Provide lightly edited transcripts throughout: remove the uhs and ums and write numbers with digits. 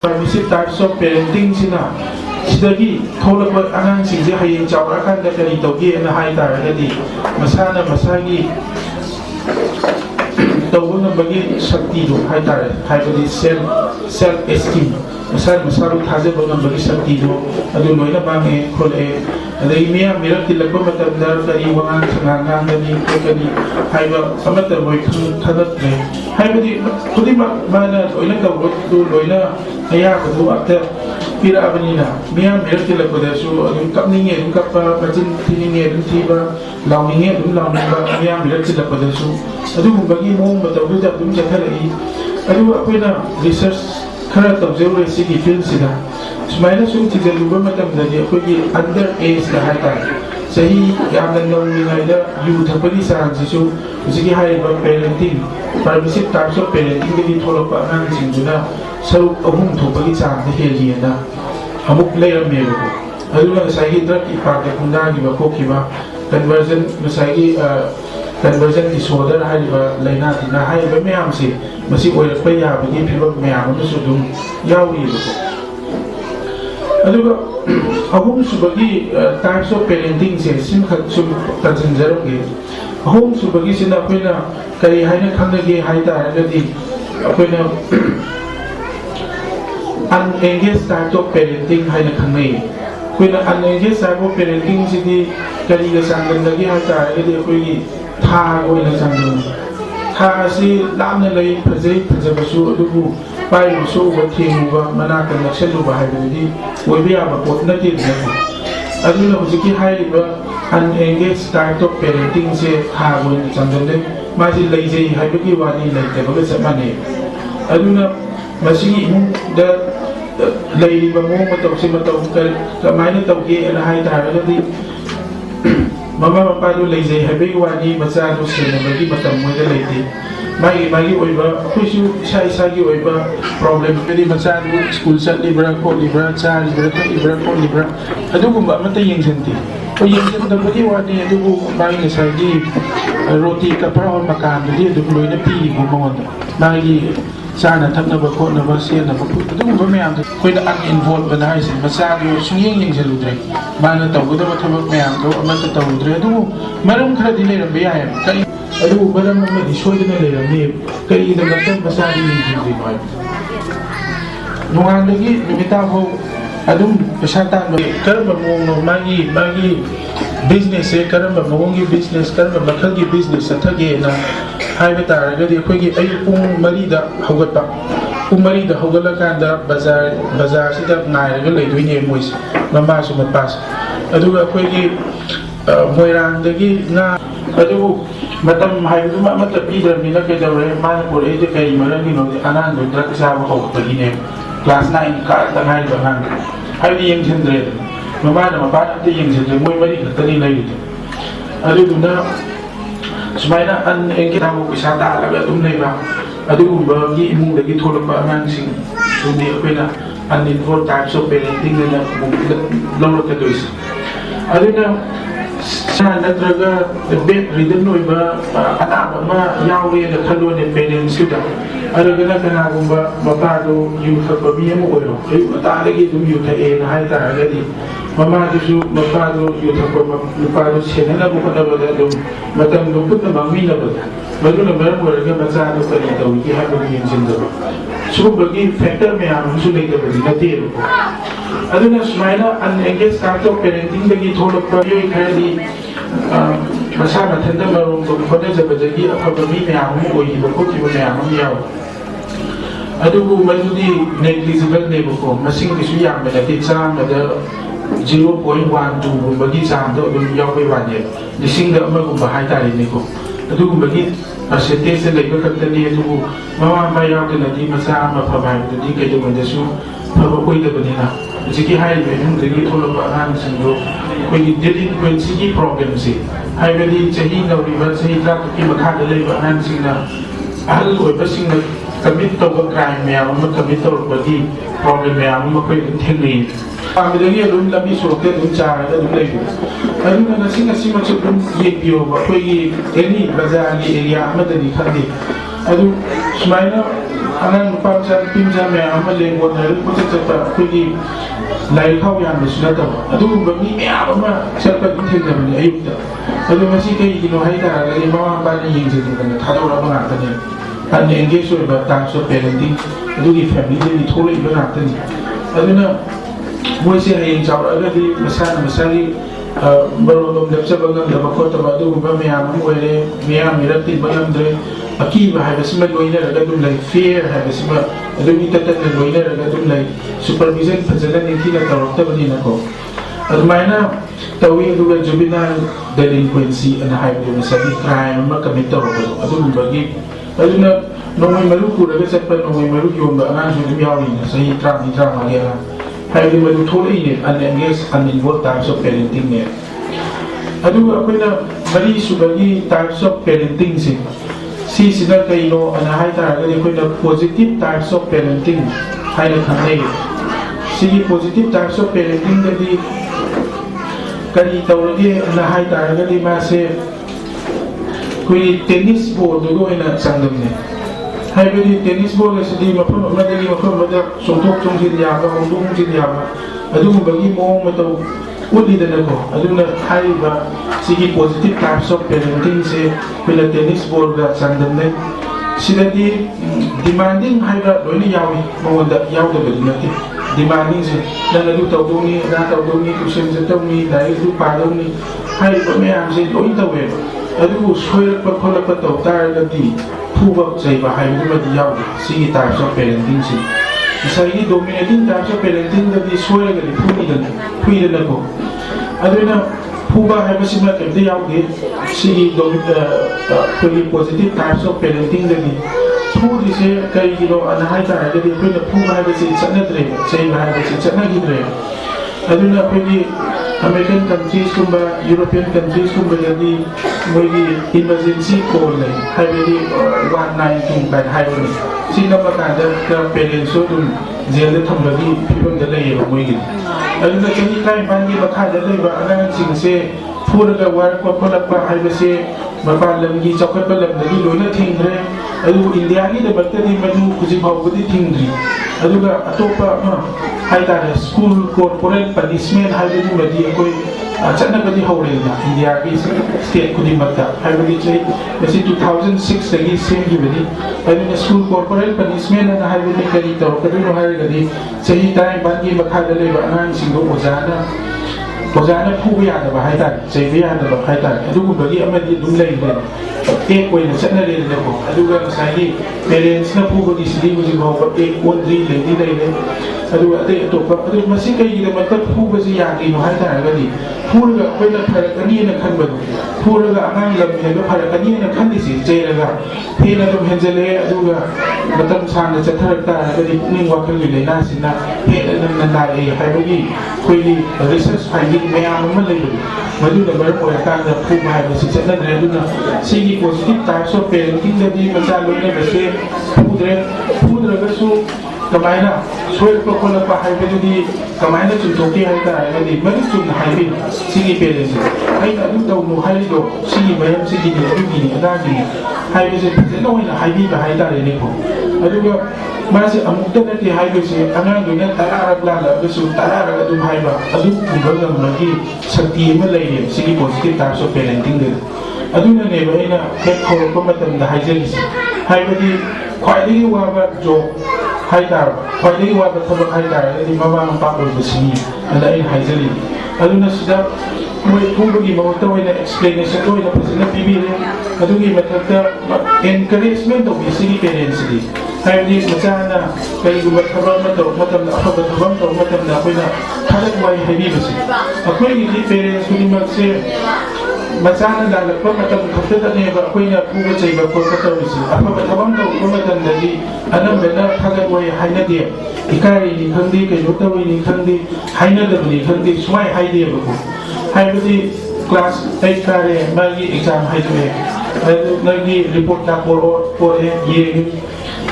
Permissive types of parenting sina sidagi tholakba angangsingse hayeng chawrakanda kari tawge na hai taragadi masana masagi tawga ngambagi shakti do hai tare haibadi self esteem masana masaru thajaba ngambagi shakti do adu loina bange khole adai miya mera tilakba matamda kari wangang sangang dani kani haiba amata boy khadat ne haibadi khudima mana loina tawga do loina ayah betul aktor pira abanilah mian mereka lepas itu adun kap ninge adun kap macam ninge adun tiba lau ninge adun lau ninge mian mereka lepas itu adun bagi mau betul betul adun cakap lagi adun apa na research kerana tahu jauh resi di film sida semuanya sung tiga lupa macam tadi aku di under age dah hai Sahi yang nang ada youth apa ni sahaja sisu mesti hai parenting permissive types of parenting jadi tolak pakai singgunah so umum tu bagi sahaja heli anda amuk layer melu adulah sahi drug impact kunda di bako kiba conversion disorder hai laina tina hai memang masih oil paya bagi pilot memang itu sudah jauh itu aduga ahum subagi types of parenting se sim khat sum tanjaro ge ahum subagi sina koina kari haina khanage haita agadi koina unengaged type of parenting haina khangai koina unengaged type of parenting sidi kari ga sangandagi haita agadi koi tha koina sangdung tha si lamna lai phajai phajabasu adubu pai so ba thing ba mana kan nakshalu ba haibadi oibiya ba potna ti ne aduna hujiki hai ba unengaged type of parenting se tha go ni chamdande ma ji leijei haibagi wani leite ba se mane aduna masigi imung da lei ba mo matau se matau ka maina tauge ana hai ta ga di mama papa do leijei haibagi wani macha do se ne bagi matam mo da leite magi oiba kuisu sai oiba problem kadi macha du school chat libra ko libra cha libra adugumba amata yengsanti o yengsan da badi wani adugu magi sai roti ka pra makan di adugu loina pi mo monda magi sana thakna ba ko na ba se na ba adugumba mayam koi da uninvolved bana hai sin macha du sungyeng yengsan ludre mana tawguda ba thabak mayam do amata tawudre adugu maram khara di le rambe ya kai aduh barang nama disoidana lerami kari ida macam pasal ini jadi mai nungan lagi minta ho adum pesatan karena mengong magi business karena mengongi business karena makalgi business atage na hai beta agadi akhoi ai pung marida haugatpa pung marida haugalakanda bazar sida naiga leidoine mois mama su mapas aduga akhoi moirangdagi na adugu matam hayu ma mata pidar mina ke dawre ma ko e de kai marani no anan do drak sa ba ko bagine class 9 ka ta hai do nan hai di yang jendre mama na ba ta yang jendre moi mari ka tani lai de adu duna sumaina an engge ta mo bisa ta la tum nei ba adu ba gi imu de gi thol ba ngang sing so de ko na an in for types of parenting na lo ka do is adu na sa natraga bedridden oiba anaba ma yawe na khalone parents kita aragana kana gumba mapado yu khaba mi mo oiro ai atalagi dum yu tha e na hai ta agadi mama du mapado yu tha ko mapado chena na bu kana ba dum matam dum put na bangmi na ba baru na bar mo raga macha do kari ta wi ha ba yin jin do so bagi factor me am su nei da ba na te ro aduna smaila unengaged type of parenting dagi tholak ba yoi khadi masa mathanda marum ko khode jabajagi afaba mi me am mo yi ba ko ki me am yaw adugu madudi negligible ne ko masing ki su yam na ti cha ma da 0.12 bagi cha do dum yaw bai wan ye lising da ma ko ba hai ta ni ko adugu bagi percentage le ko katani adugu mama ma yaw na di masa ma fa ba di ke do ma su fa ko da bani na jiki hai be hum degi tholo ba han sindo koi delinquency problem si hai be di chahi na ri ba chahi la ki ma kha de le ba han singna al oi ba singna commit to ba crime me am ma commit to ba di problem me am ma koi thengni pa me degi lum la bi so ke dum cha da dum le adu na singa sima chu dum ye pio ba koi any bazar ni area ma da ni khandi adu smaina angan pamsa pimsa me ama lengon na puta chapa kugi lai khau yan bisna ta adu bami me ama chapa thil na bani ayukta adu masi kai gino haida ga ma ba ni yin jin na thado ra ma ta ne an engage ba ta so parenting adu gi family ni thole ba na ta ni adu na moi se hayin chaw ga di masana masali barodom lepsa bagam da bakota ba adu ba me ama moire me ama mirati bagam dre aki ba hai basma loina raga dum lai fear hai basma adu ni tatan na loina raga dum lai supervision fazala ni kila tarokta bani na ko admaina tawi adu juvenile delinquency and hai bu masali crime ma commit to adu bagi adu na nongoi maru ku raga sepa nongoi maru yom ba angan ju dum yawi na sahi tra ma ya hai bu madu thole ni unengaged uninvolved types of parenting ne adu akoina mari subagi types of parenting si sida kaino ana hai taragani koina positive types of parenting haina khanai sigi positive types of parenting gadi kari tawrage ana hai taragani ma se koi tennis ball do ina sangdamne hai bedi tennis ball sidi mafam amadagi mafam mada songthok chongsin yaba hongdung sin yaba adu bagi mong mato udidana ko aduna haiba sigi positive types of parenting se pila tennis ball ga sangdamne sidati demanding haiba loina yawi monda yawda bedi nati demanding se nana du tawdoni na tawdoni tuition se tawni dai du padoni haiba me am se loin tawe adu soir pa khola pa tawtar gadi phuba chaiba haiba madi yawda sigi types of parenting se sai dominating types of parenting gadi soir gadi phui dana ko aduna phuba haibasima kemde yauge sigi koi positive types of parenting gadi phu se kai gino ana hai ta gadi koina phuba haibasi chanadre sei haibasi chanagidre aduna koi American countries kumba European countries kumba gadi moigi emergency call lai haibadi 192 kai haibani sina makanda ka parents so dum jail da thambagi phibam da lai ba moigi aduna chahi kai bangi bakha da lai ba anang sing se phuraga war ko phalakpa haibase mapan lamgi chakhatpa lamdagi loina thingre adu India gi da baktadi madu kuji bawgadi thingri aduga atopa haitare school corporate punishment haibadi madi koi chanabadi hawrena India gi state kudi matta haibadi chai masi 2006 dagi same gi badi aduna school corporate punishment na haibadi kari taw kadino haigadi chahi tai bangi makha da leba angang singdo ojana phuba yadaba haitare chaiba yadaba haitare adugubagi amadi dum leide ek koina chanare de ko aduga sai parents na phuba di sidi buji bawa ek ondri leidi leide aduga ate atopa adu masi kai gi da matak phuba ji yagi no haitare gadi phuraga koina pharakani na khanbadu phuraga angang lam heba pharakani na khandisi chairaga phena dum henjale aduga matam sang chatharakta gadi ning wakhal gi leina sina phena nam na dai haibagi koili research finding mayam ma leidu madu na bar ko yakanda phuba ha si chanadre aduna sigi positive types of parenting gadi macha loina base phudra ga su kamaina soil ko kola pa haibadi kamaina chuntoki haita gadi mari chun haibi sigi parents ai adu taw no haido sigi bayam sigi ni dugi ni adagi haibi se no ina haibi ba haita re ne ko aduga masi amukta na ti haibi se angang do na tarara la bisu tarara adu haiba adu kungal magi sakti ma lai sigi positive types of parenting de aduna ne ba ina head call ko matam da haijali haibadi khwaidagi wa ba jo haidar khwaidagi wa ba thaba haidar ani mama pa ko bisini ala in haijali aduna sida moi phumbagi mawta waina explanation ko ina present pibire adugi mathakta encouragement of sigi parents di haibadi machana kai gubat thaba matam na afaba thaba to matam na koina thadak wai hebi basi akoi gi parents ni makse macana lalakpa matam khapta ne ba koina phuba chaiba ko katawisi afaba thabam to matam dali anam bena thagat wai haina de ikari ni khangdi kai notawi ni khangdi haina da ni khangdi swai haide ba ko haibadi class 8 kare magi exam haide nagi report ta por ye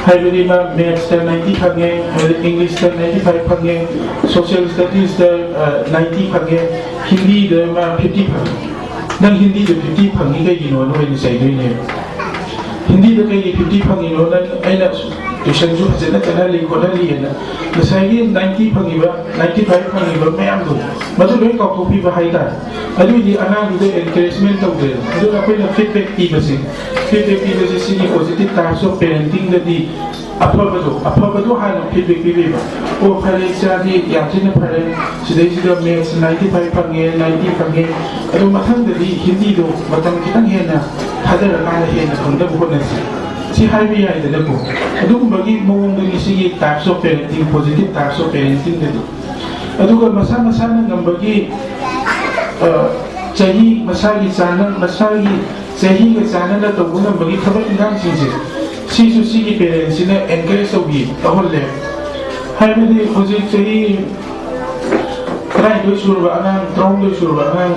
haibadi ma maths 90 phange English 95 phange social studies 90 phange Hindi ma 50 phange nang Hindi da 50 phangi kai gino no ni sai doi ne Hindi da kai 50 phangi no nan aina tuition su fazana chanali khonali na ngasai 90 phangiba 95 phangiba mayam do madu loi ka kopi ba haida adu di ana du encouragement tawde adu na koina feedback pi basi si positive types of parenting da di afabado hana feedback pi ba o phare cha di yamsina phare sidai sida maths 95 phange 90 phange adu mathang da di hindi do matam kitang hena hadara kana hena khunda bhona si haibi ya ida ko adu bagi mawong da si types of parenting positive types of parenting da di adu ga masa na ngambagi chahi masagi chahi ga chana na tawuna bagi thabak ingam sinse si parents na encourage ogi aholle haibadi hoji chahi try do surba anang trong do surba anang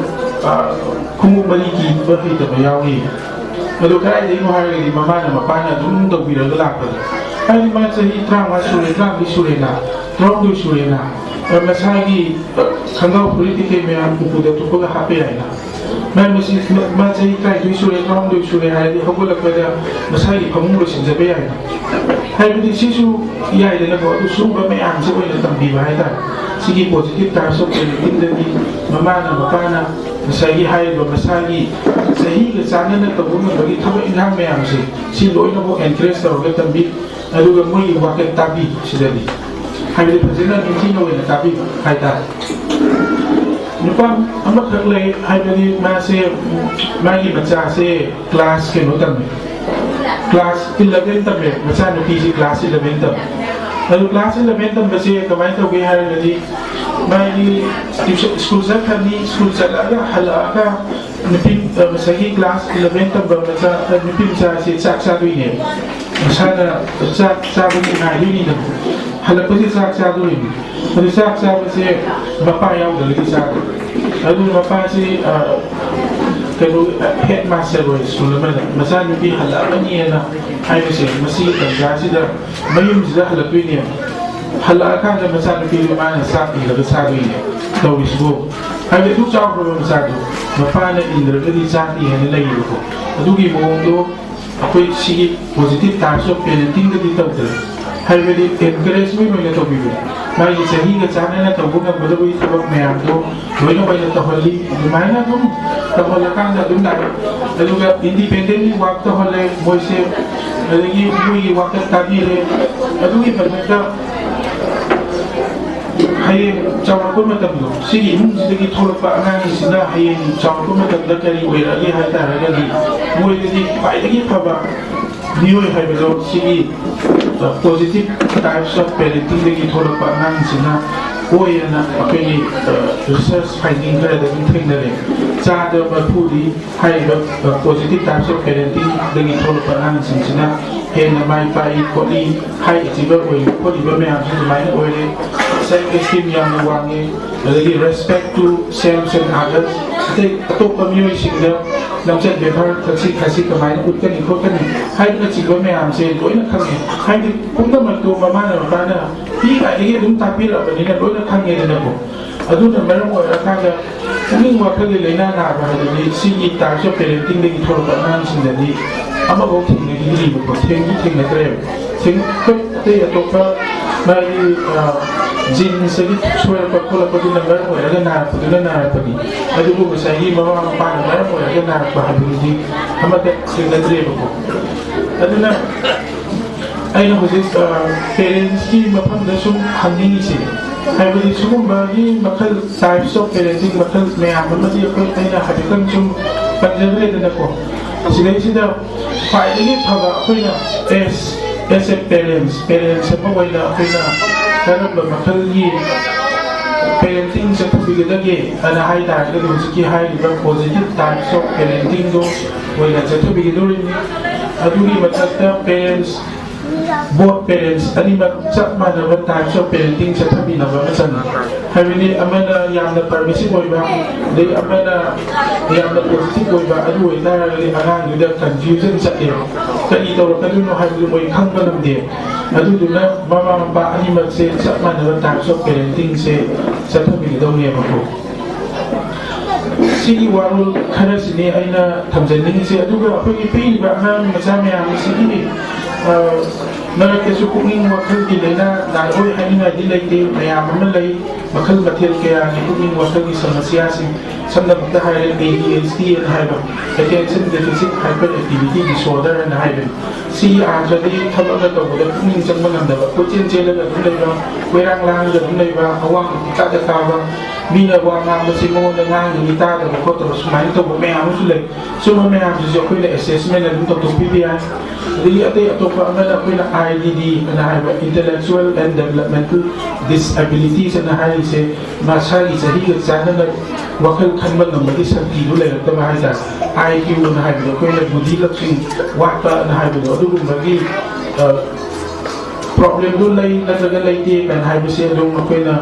kumu bali ki ba hita ba yawi adu kai dei mo hari mama na mapana dum to bira ga lakpa hai ma chahi trang wa sure na trong do sure na masagi khangau politike me am ku da to ko ha pe ai na ma chahi kai do sure trong do sure hai di hokula ka da masagi phamu ro sin jabe ai na hai bi sisu yai da ko du sum ba me am se ko na tam bi ba hai ta sigi positive types of parenting da di mama na papa na masagi hai do masagi sahi ga chana na to bum ba gi thaba inham me am se si loi na bo encourage ro ga tam bi adu ga moi wa ka tabi sidali hai bi phajina ni no na tabi hai ta nupa amak le hai bi ma se ma gi bacha se class ke no tam class 11 tam me bacha no ki class 11 tam lalu class 11 tam basi kamai to ge hai ni mai school sa khani school sa aga hala aga nipim masagi class 11 tam ba bacha nipim sa se sa dui ne masana sa bu ni na ni da hala ko si sa dui ni adu sa basi bapa yaw da li sa adu bapa si kalau headmaster wa school mana masa ni bi hala ni na ai basi masi da gasi da mayum da hala ko ni hala kan da masa ni bi mana sa ni da sa ni to isbo ai da duk chaw pro masa do bapa na indra da di sa ni ne lai ko adu gi mo do akwai sigi positive types of parenting da di tawta hai badi encouragement mai na to bi mai ji sahi ga chana na to bunga badawi thabak me am do loina bai na to holli mai na dum to holla kan da dum da adu ga independently work to holle moise adu gi mui work ta di le adu gi permita hai chawa ko matam do sigi hum ji gi tholok pa anang sina hai chawa ko matam da kari oi ra gi hai ta ra gi moi gi pai gi phaba nioi hai ba do sigi positive types of parenting lagi thoda pa nang sina koi na apeni research finding kara da thing na le cha da ba phudi hai ba positive types of parenting lagi thoda pa nang sina he na mai pai ko ni hai ji ba oi ko di ba me am ji mai na oi le self esteem yang na wangi lagi respect to self and others te to community sing da nam set behavior kasi kamai na utkan ko kan hai na ji ba me am se loi na khang hai di pum da ma to mama na ba na pi ga ege dum ta pi ra ba ni na loi na khang ye na ko adu na ma mo ra ka ga ning wa ka le na na ba da ni si i ta so parenting de ki thor ba nan sin da ni ama bo thing ni ni ko thing na tre thing ko te ya to ka mai jin se ni chue pa ko la pa din na mo ra na pa ni adu ko sa hi ma ma pa na mo ra na pa ha ni ama te sin na tre ko adu na ai na hojik parents ki mafam da sum hanni se hai bari sum ba gi makal types of parenting makal me amma di ko ai na habikan sum panjabe da ko sidai sida finally phaba koina as a parents sa wai na koina kana ba makal gi parenting sa tabi da ge ana hai da ga do ki hai ba positive types of parenting do wai na sa tabi do ni aduri matata parents both parents ani ma chap ma na types of parenting sa tabi na ba masan having amana yang na permissive oi ba dei amana yang na positive oi ba adu oi na ri ana ni da confusion sa e kani to ka du no ha du moi khang ba nam de adu du na mama ba ani ma se chap ma na types of parenting se sa tabi do ne ba ko sigi warul khana sini aina thamjani se adu ga apni pe ba na ma sa me am sigi ꯃꯔꯛꯇꯁꯨ ꯄꯨꯛꯅꯤꯡ ꯋꯥꯈꯜꯒꯤ ꯂꯩꯅꯥ ꯅꯥꯔꯣꯏ ꯍꯥꯏꯅꯤꯡꯉꯥꯏꯗꯤ ꯂꯩꯇꯦ ꯃꯌꯥꯝ ꯑꯃ ꯂꯩ ꯃꯈꯜ ꯃꯊꯦꯜ ꯀꯌꯥꯒꯤ ꯄꯨꯛꯅꯤꯡ ꯋꯥꯈꯜꯒꯤ ꯁꯃꯁ꯭ꯌꯥꯁꯤꯡ ꯁꯝꯅꯃꯛꯇ ꯍꯥꯏꯔꯒ ADHD ꯑꯅ ꯍꯥꯏꯕ Attention Deficit Hyperactivity Disorder ꯑꯅ ꯍꯥꯏꯕꯅꯤ ꯁꯤ ꯑꯥꯔꯊꯗꯤ ꯊꯕꯛ ꯑꯃ ꯇꯧꯕꯗ ꯄꯨꯛꯅꯤꯡ ꯆꯪꯕ ꯉꯝꯗꯕ ꯀꯣꯏꯆꯦꯟ ꯆꯦꯜꯂꯒ ꯑꯗꯨꯝ ꯂꯩꯕ ꯀꯣꯏꯔꯥꯡ ꯂꯥꯡꯉꯒ ꯑꯗꯨꯝ ꯂꯩꯕ ꯑꯋꯥꯡ ꯏꯇꯥꯗ ꯇꯥꯕ ꯃꯤꯅ ꯋꯥ ꯉꯥꯡꯕꯁꯤ ꯃꯉꯣꯟꯗ ꯉꯥꯡꯒꯅꯤ ꯇꯥꯗꯕ ꯈꯣꯠꯇꯕ ꯁꯨꯃꯥꯏꯅ ꯇꯧꯕ ꯃꯌꯥꯝ ꯑꯃꯁꯨ ꯂꯩ ꯁꯨꯝꯕ ꯃꯌꯥꯝꯁꯤꯁꯨ ꯑꯩꯈꯣꯏꯅ ꯑꯦꯁꯦꯁꯃꯦꯟ ꯑꯗꯨꯝ ꯇꯧꯊꯣꯛꯄꯤꯕ ꯌꯥꯏ ꯑꯗꯒꯤ ꯑꯇꯩ ꯑꯇꯣꯞꯄ ꯑꯃꯅ ꯑꯩꯈꯣꯏꯅ IDD ꯑꯅ ꯍꯥꯏꯕ Intellectual and Developmental Disabilities ꯑꯅ ꯍꯥꯏꯔꯤꯁꯦ ꯃꯁꯥꯒꯤ ꯆꯍꯤꯒ ꯆꯥꯟꯅꯅ ꯋꯥꯈꯜ ꯈꯟꯕ ꯉꯝꯕꯒꯤ ꯁꯛꯇꯤꯗꯨ ꯂꯩꯔꯛꯇꯕ ꯍꯥꯏꯇꯥꯔꯦ IQ ꯑꯅ ꯍꯥꯏꯕꯗꯣ ꯑꯩꯈꯣꯏꯅ ꯕꯨꯙꯤ ꯂꯧꯁꯤꯡ ꯋꯥꯠꯄ ꯑꯅ ꯍꯥꯏꯕꯗꯣ ꯑꯗꯨꯒꯨꯝꯕꯒꯤ ꯄ꯭ꯔꯣꯕ꯭ꯂꯦꯝꯗꯨ ꯂꯩ ꯅꯠꯇ꯭ꯔꯒ ꯂꯩꯇꯦ ꯀꯥꯏꯅ ꯍꯥꯏꯕꯁꯦ ꯑꯗꯨꯝ ꯑꯩꯈꯣꯏꯅ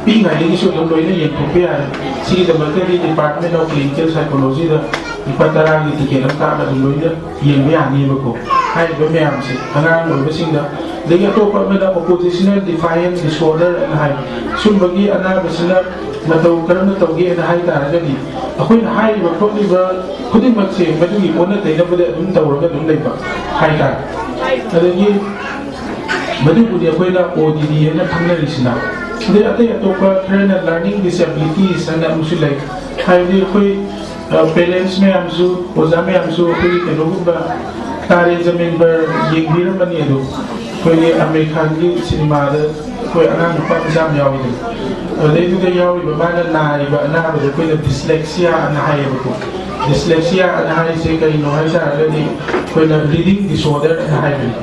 ꯄꯤꯛꯏꯉꯩꯗꯒꯤꯁꯨ ꯑꯗꯨꯝ ꯂꯣꯏꯅ ꯌꯦꯡꯊꯣꯛꯄ ꯌꯥꯔꯦ ꯁꯤꯒꯤꯗꯃꯛꯇꯗꯤ ꯗꯤꯄꯥꯔꯠꯃꯦꯟ ꯑꯣꯐ ꯀ꯭ꯂꯤꯅꯤꯀꯦꯜ ꯁꯥꯏꯀꯣꯂꯣꯖꯤꯗ ꯂꯨꯄꯥ 10ꯒꯤ ꯇꯤꯀꯦꯠ ꯑꯃ ꯀꯥꯞꯄ ꯑꯗꯨꯝ ꯂꯣꯏꯅ ꯌꯦꯡꯕ ꯌꯥꯅꯤꯕꯀꯣ ꯍꯥꯏꯔꯤꯕ ꯃꯌꯥꯝꯁꯦ ꯑꯉꯥꯡ ꯑꯣꯏꯕꯁꯤꯡꯗ ꯑꯗꯒꯤ ꯑꯇꯣꯞꯄ ꯑꯃꯅ Oppositional Defiant Disorder ꯑꯅ ꯍꯥꯏ ꯁꯨꯝꯕꯒꯤ ꯑꯅꯥꯕꯁꯤꯅ ꯃꯇꯧ ꯀꯔꯝꯅ ꯇꯧꯒꯦꯅ ꯍꯥꯏ ꯇꯥꯔꯒꯗꯤ ꯑꯩꯈꯣꯏꯅ ꯍꯥꯏꯔꯤꯕ ꯈꯣꯠꯂꯤꯕ ꯈꯨꯗꯤꯡꯃꯛꯁꯦ ꯃꯗꯨꯒꯤ ꯑꯣꯟꯅ ꯇꯩꯅꯕꯗ ꯑꯗꯨꯝ ꯇꯧꯔꯒ ꯑꯗꯨꯝ ꯂꯩꯕ ꯍꯥꯏꯇꯥꯔꯦ ꯑꯗꯒꯤ ꯃꯗꯨꯕꯨꯗꯤ ꯑꯩꯈꯣꯏꯅ ODD ꯍꯥꯏꯅ ꯈꯪꯅꯔꯤꯁꯤꯅ ꯑꯗꯩ ꯑꯇꯩ ꯑꯇꯣꯞꯄ ꯈꯔꯅ Learning Disabilities ꯍꯥꯏꯅ ꯑꯃꯁꯨ ꯂꯩ ꯍꯥꯏꯕꯗꯤ ꯑꯩꯈꯣꯏ ꯄꯦꯔꯦꯟꯁ ꯃꯌꯥꯝꯁꯨ ꯑꯣꯖꯥ ꯃꯌꯥꯝꯁꯨ ꯑꯩꯈꯣꯏꯒꯤ ꯀꯩꯅꯣꯒꯨꯝꯕ ꯇꯥꯔꯦ ꯖꯃꯤꯟꯕꯔ ꯌꯦꯡꯕꯤꯔꯝꯕꯅꯤ ꯑꯗꯨ ꯑꯩꯈꯣꯏꯒꯤ ꯑꯃꯤꯔ ꯈꯥꯟꯒꯤ ꯁꯤꯅꯦꯃꯥꯗ ꯑꯩꯈꯣꯏ ꯑꯉꯥꯡ ꯅꯨꯄꯥ ꯃꯆꯥ ꯑꯃ ꯌꯥꯎꯏꯗꯅ ꯑꯗꯩꯗꯨꯗ ꯌꯥꯎꯔꯤꯕ ꯃꯥꯅ ꯅꯥꯔꯤꯕ ꯑꯅꯥꯕꯗꯣ ꯑꯩꯈꯣꯏꯅ Dyslexia ꯑꯅ ꯍꯥꯏꯌꯦꯕꯀꯣ Dyslexia ꯑꯅ ꯍꯥꯏꯔꯤꯁꯦ ꯀꯔꯤꯅꯣ ꯍꯥꯏ ꯇꯥꯔꯒꯗꯤ ꯑꯩꯈꯣꯏꯅ Reading Disorder ꯑꯅ ꯍꯥꯏꯕꯅꯤ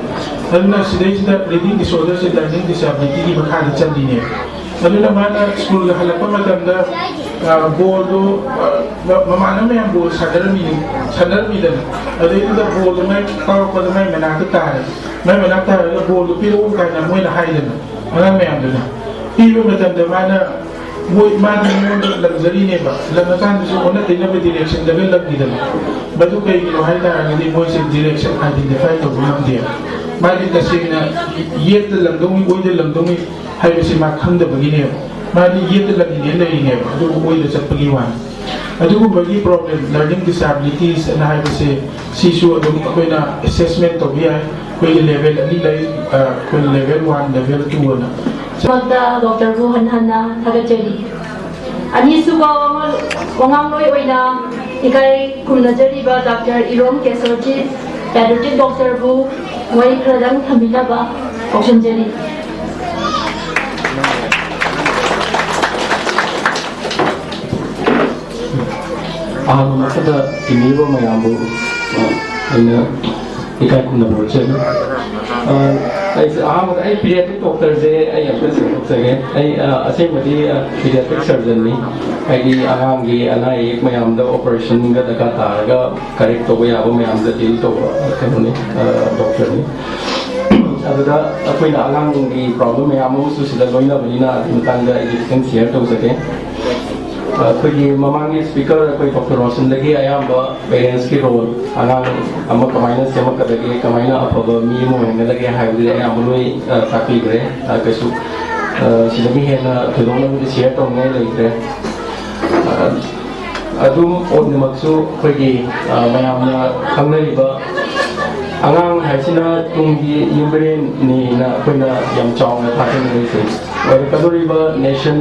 ꯑꯗꯨꯅ ꯁꯤꯗꯩꯁꯤꯗ Reading Disorderꯁꯦ Learning Disabilityꯒꯤ ꯃꯈꯥꯗ ꯆꯜꯂꯤꯅꯦꯕ ꯑꯗꯨꯅ ꯃꯥꯅ ꯁ꯭ꯀꯨꯜꯗ ꯍꯜꯂꯛꯄ ꯃꯇꯝꯗ ꯕꯣꯜꯗꯨ ꯃꯃꯥꯟꯅꯕ ꯃꯌꯥꯝ ꯕꯣꯜ ꯁꯥꯟꯅꯔꯝꯃꯤꯗꯅ ꯑꯗꯩꯗꯨꯗ ꯕꯣꯜꯗꯨ ꯃꯥꯏ ꯀꯥꯎꯔꯛꯄꯗ ꯃꯥꯏ ꯃꯅꯥꯛꯇ ꯇꯥꯔꯦ ꯃꯥꯏ ꯃꯅꯥꯛꯇ ꯇꯥꯔꯒ ꯕꯣꯜꯗꯨ ꯄꯤꯔꯛꯎ ꯀꯥꯏꯅ ꯃꯣꯏꯅ ꯍꯥꯏꯗꯅ ꯑꯉꯥꯡ ꯃꯌꯥꯝꯗꯨꯅ ꯄꯤꯕ ꯃꯇꯝꯗ ꯃꯥꯗꯤ ꯃꯉꯣꯟꯗ ꯂꯪꯖꯔꯤꯅꯦꯕ ꯂꯪꯉꯀꯥꯟꯗꯁꯨ ꯑꯣꯟꯅ ꯇꯩꯅꯕ ꯗꯤꯔꯦꯛꯁꯟꯗꯒ ꯂꯪꯈꯤꯗꯅ ꯃꯗꯨ ꯀꯩꯒꯤꯅꯣ ꯍꯥꯏ ꯇꯥꯔꯒꯗꯤ ꯃꯣꯏꯁꯦ ꯗꯤꯔꯦꯛꯁꯟ ꯑꯥꯏꯗꯦꯟꯇꯤꯐꯥꯏ ꯇꯧꯕ ꯉꯝꯗꯦꯕ मादी तसेंना येत लंगदोंगी ओइद लंगदोंगी हाइबसे मा खंगदबगिनेब मादी येत लंगिने लेरिनेब अदु ओइद चटपगी वान अदुगुबगी प्रॉब्लम लर्निंग डिसेबिलिटीज एंड हाइबसे सिसु अदुम अखोइना असेसमेंट तौबि याय कोइ लेवल अनि लै कोइ लेवल 1 लेवल 2 ना मदा डॉक्टर बु हनहना थागचरी अनि सुबा वंगाम लोय ओइना इकाय खुनजरीबा डॉक्टर इरोम केसोजी पैडियाट्रिक डॉक्टर बु वही खरदंग थमिलाबा ऑप्शनजरी मखदा इमीबो मयाबु अइना इकाय खुना बोलचे आई पीडियाट्रिक डॉक्टर से आई अपने डॉक्टर के आई असेमदी पीडियाट्रिक सर्जन नि आई आगांगी अना एक मयाम द ऑपरेशन ग दका तारगा करेक्ट तो याबो मयाम द डील तो कनुने डॉक्टर नि अदुदा अखोइना आगांगी प्रॉब्लम मयाम सु सिदा लोइना बनिना मतंग एजुकेशन शेयर तो सके अखोइगी ममांगी स्पीकर अखोइ डॉक्टर रोशन लगी अयाबा पेरेंट्स की रोल आगांग अमा कमाइना सेमकदगे कमाइना अफब मी मोहन लगे हाइबदे अयाबा लोइ तापीग्रे कइसु सिदगी हेना थोदोंना शेयर तौने लेग्रे अदुम ओनमक्सु अखोइगी मयामना खंगनरिबा आगांग हाइसिना तुंगी युम्बरेन नि ना अखोइना याम चावना थाथेन लेसे और कदोरिबा नेशन